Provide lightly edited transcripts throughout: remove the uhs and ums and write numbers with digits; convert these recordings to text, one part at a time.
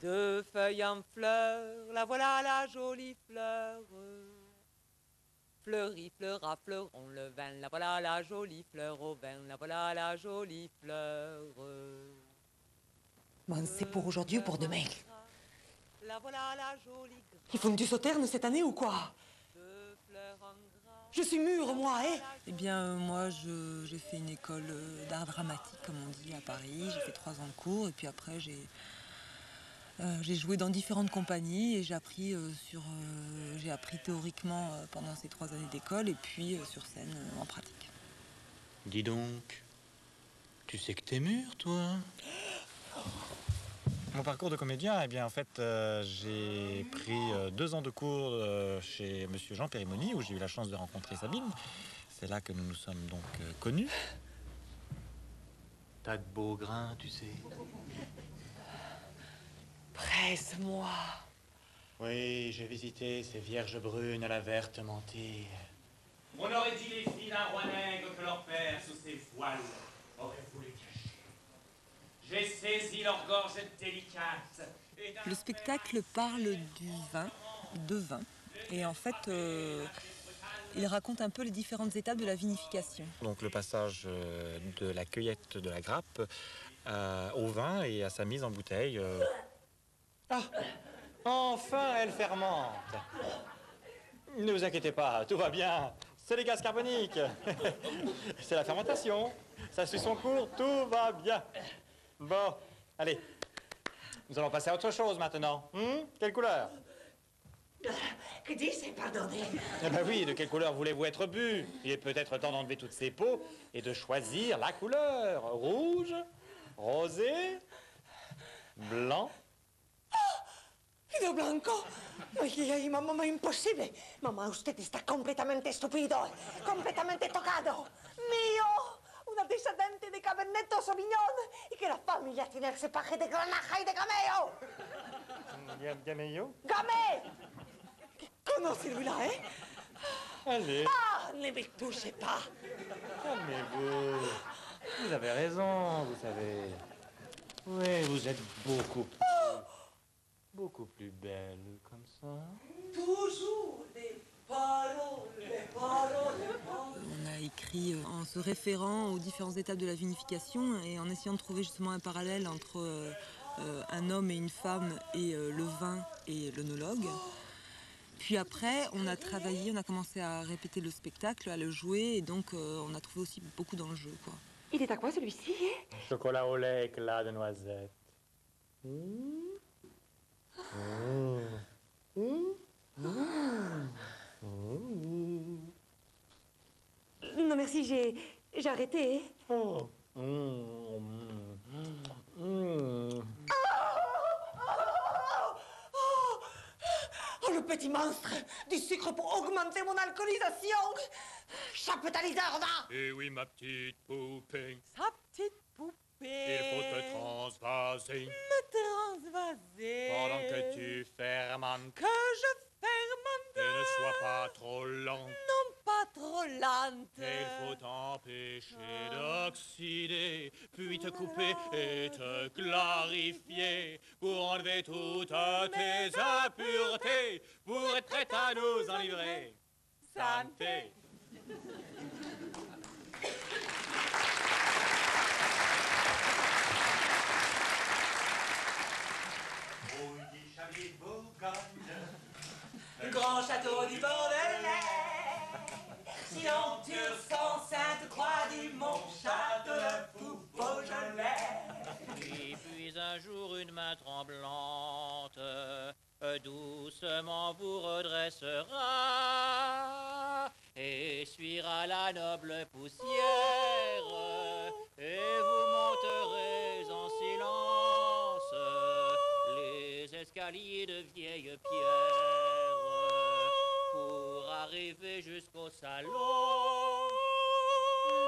Deux feuilles en fleurs, la voilà la jolie fleur. Fleurit, fleura, fleurons le vin, la voilà la jolie fleur au vin, la voilà la jolie fleur. Bon, c'est pour aujourd'hui ou pour demain? La voilà la jolie. Ils font du sauterne cette année ou quoi? Je suis mûre, moi, hein? Eh bien, moi, j'ai fait une école d'art dramatique, comme on dit, à Paris. J'ai fait 3 ans de cours, et puis après, j'ai joué dans différentes compagnies, et j'ai appris théoriquement pendant ces 3 années d'école, et puis sur scène, en pratique. Dis donc, tu sais que t'es mûr, toi? Mon parcours de comédien, eh bien, en fait, j'ai pris 2 ans de cours chez monsieur Jean Périmoni, où j'ai eu la chance de rencontrer Sabine. C'est là que nous nous sommes donc connus. T'as de beaux grains, tu sais. Presse-moi. Oui, j'ai visité ces vierges brunes à la verte mantille. On aurait dit les filles d'un roi nègre que leur père, sous ses voiles, aurait voulu cacher. J'ai saisi leur gorge délicate. Le spectacle parle du vin, de vin, et en fait, il raconte un peu les différentes étapes de la vinification. Donc le passage de la cueillette de la grappe au vin et à sa mise en bouteille. Ah, enfin, elle fermente. Ne vous inquiétez pas, tout va bien. C'est les gaz carboniques. C'est la fermentation. Ça suit son cours, tout va bien. Bon, allez. Nous allons passer à autre chose maintenant. Quelle couleur? Que dis-je, pardonnez? Eh ben oui, de quelle couleur voulez-vous être bu? Il est peut-être temps d'enlever toutes ces peaux et de choisir la couleur. Rouge, rosé, blanc. Vino blanco. Ay, mamá, imposible. Mamá, usted está completamente estúpido, completamente tocado. Mío, una descendente de Cabernet Sauvignon y que la familia tiene el cepaje de granaja y de gameo. Gameyo? Gamay. Comment celui-là, hein? Allez. Ah, ne me touchez pas. Calmez-vous. Vous avez raison, vous savez. Oui, vous êtes beaucoup plus belle comme ça. Toujours des paroles, des paroles, des paroles. On a écrit en se référant aux différentes étapes de la vinification et en essayant de trouver justement un parallèle entre un homme et une femme et le vin et l'œnologue. Puis après, on a travaillé, on a commencé à répéter le spectacle, à le jouer, et donc on a trouvé aussi beaucoup dans le jeu, quoi. Il est à quoi celui-ci, hein? Chocolat au lait, éclat de noisette. Non merci, j'ai arrêté. Oh. Oh, le petit monstre! Du sucre pour augmenter mon alcoolisation! Chapetaliseur, va! Eh oui, ma petite poupée, Sa petite poupée. il faut te transvaser Me transvaser. pendant que tu fermentes. Que je fermente. Et ne sois pas trop lent. Non pas trop lente. Et il faut t'empêcher d'oxyder, puis te couper et te clarifier pour enlever toutes tes impuretés, pour être prête à nous enivrer. Santé. Grand château du Bordelais, silencieuse sans sainte croix du Mont Châteauneuf, Beaujolais. Et puis un jour une main tremblante doucement vous redressera, essuiera la noble poussière et vous monterez en silence les escaliers de vieilles pierres pour arriver jusqu'au salon.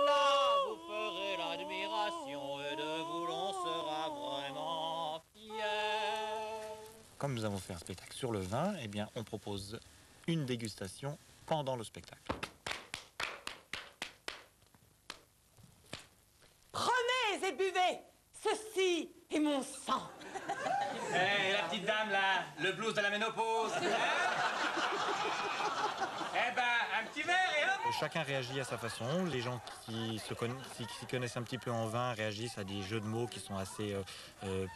Là, vous ferez l'admiration et de vous l'on sera vraiment fier. Comme nous avons fait un spectacle sur le vin, eh bien, on propose une dégustation pendant le spectacle. Prenez et buvez. Ceci est mon sang. Hé, la petite dame, là, le blues de la ménopause. Eh ben, un petit verre et hop. Chacun réagit à sa façon. Les gens qui s'y connaissent un petit peu en vin réagissent à des jeux de mots qui sont assez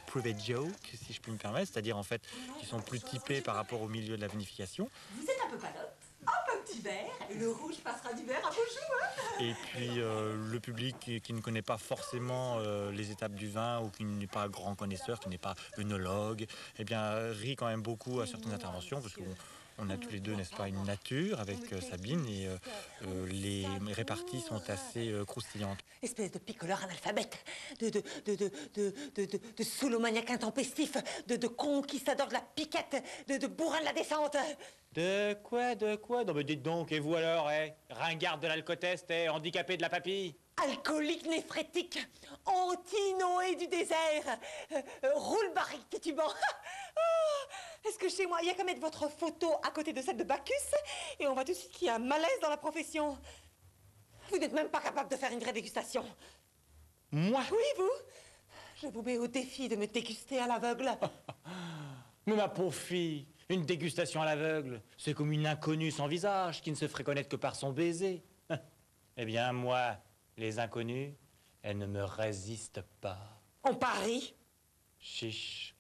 private joke, si je puis me permettre, c'est-à-dire en fait qui sont plus typés par rapport au milieu de la vinification. Vous êtes un peu palote. Hop, un petit verre. Et le rouge passera du vert à vos joues. Et puis le public qui ne connaît pas forcément les étapes du vin ou qui n'est pas grand connaisseur, qui n'est pas œnologue, eh bien rit quand même beaucoup à certaines interventions parce qu'on a tous les deux, n'est-ce pas, une nature avec Sabine et les réparties sont assez croustillantes. Espèce de picoleur analphabète, de soulomaniaque intempestif, de conquistador de la piquette, de bourrin de la descente. De quoi? Non mais dites donc, et vous alors, ringarde de l'alcotest, handicapé de la papille? Alcoolique néphrétique, anti-Noé du désert, roule barrique titubant. Oh, est-ce que chez moi, il y a qu'à mettre votre photo à côté de celle de Bacchus et on voit tout de suite qu'il y a un malaise dans la profession. Vous n'êtes même pas capable de faire une vraie dégustation. Moi? Oui, vous. Je vous mets au défi de me déguster à l'aveugle. Mais ma pauvre fille, une dégustation à l'aveugle, c'est comme une inconnue sans visage qui ne se ferait connaître que par son baiser. Eh bien, moi, les inconnues, elles ne me résistent pas. On parie. Chiche.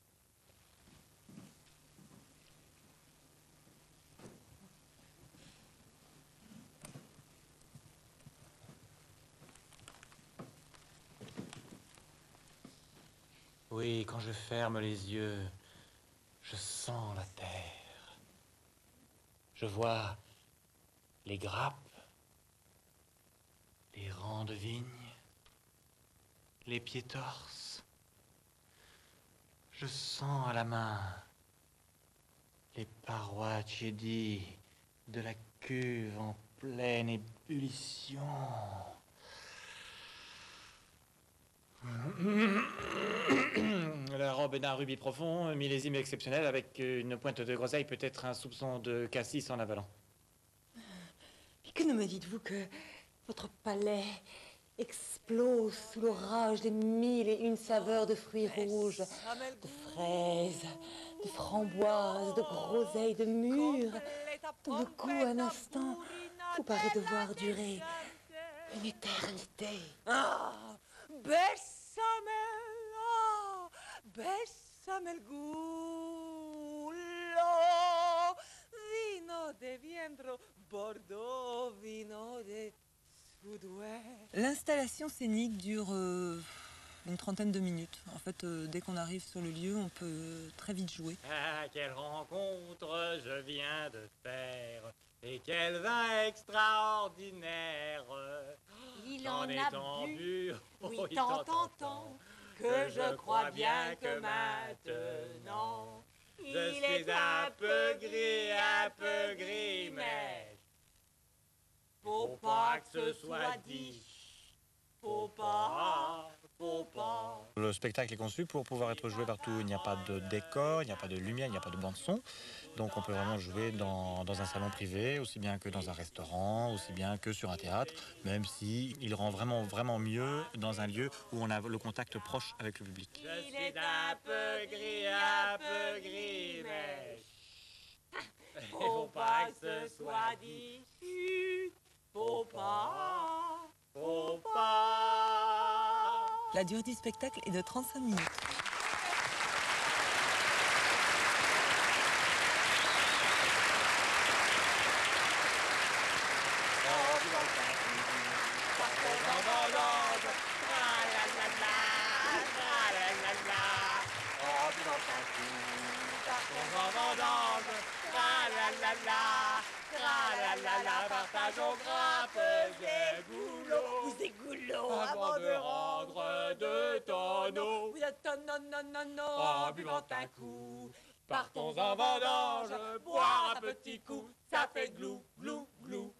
Oui, quand je ferme les yeux, je sens la terre. Je vois les grappes, les rangs de vignes, les pieds torses. Je sens à la main les parois tiédies de la cuve en pleine ébullition. La robe est d'un rubis profond, millésime exceptionnel, avec une pointe de groseille, peut-être un soupçon de cassis en avalant. Et que ne me dites-vous que votre palais explose sous l'orage des mille et une saveurs de fruits rouges, de fraises, de framboises, de groseilles, de mûres, dont le goût, un instant, vous paraît devoir durer une éternité. Ah, bésame el gulo, vino de Viendro, Bordeaux, vino de Sudouest. L'installation scénique dure une trentaine de minutes. En fait, dès qu'on arrive sur le lieu, on peut très vite jouer. Ah, quelle rencontre je viens de faire, et quel vin extraordinaire. Il J'en en ai a tant bu, bu, oui, oh, tant, que je crois bien que maintenant, je suis un peu gris, mais faut pas que ce soit dit, faut pas. Le spectacle est conçu pour pouvoir être joué partout. Il n'y a pas de décor, il n'y a pas de lumière, il n'y a pas de bande-son. Donc on peut vraiment jouer dans un salon privé, aussi bien que dans un restaurant, aussi bien que sur un théâtre, même si il rend vraiment mieux dans un lieu où on a le contact proche avec le public. je suis un peu gris, mais Faut pas que ce soit dit, chut, faut pas. La durée du spectacle est de 35 minutes. Partageons grappes et bouleaux Vous êtes goulot avant de rendre de tonneaux. Vous êtes non, En buvant un coup, partons en vendange, boire un petit coup, ça fait glou, glou, glou.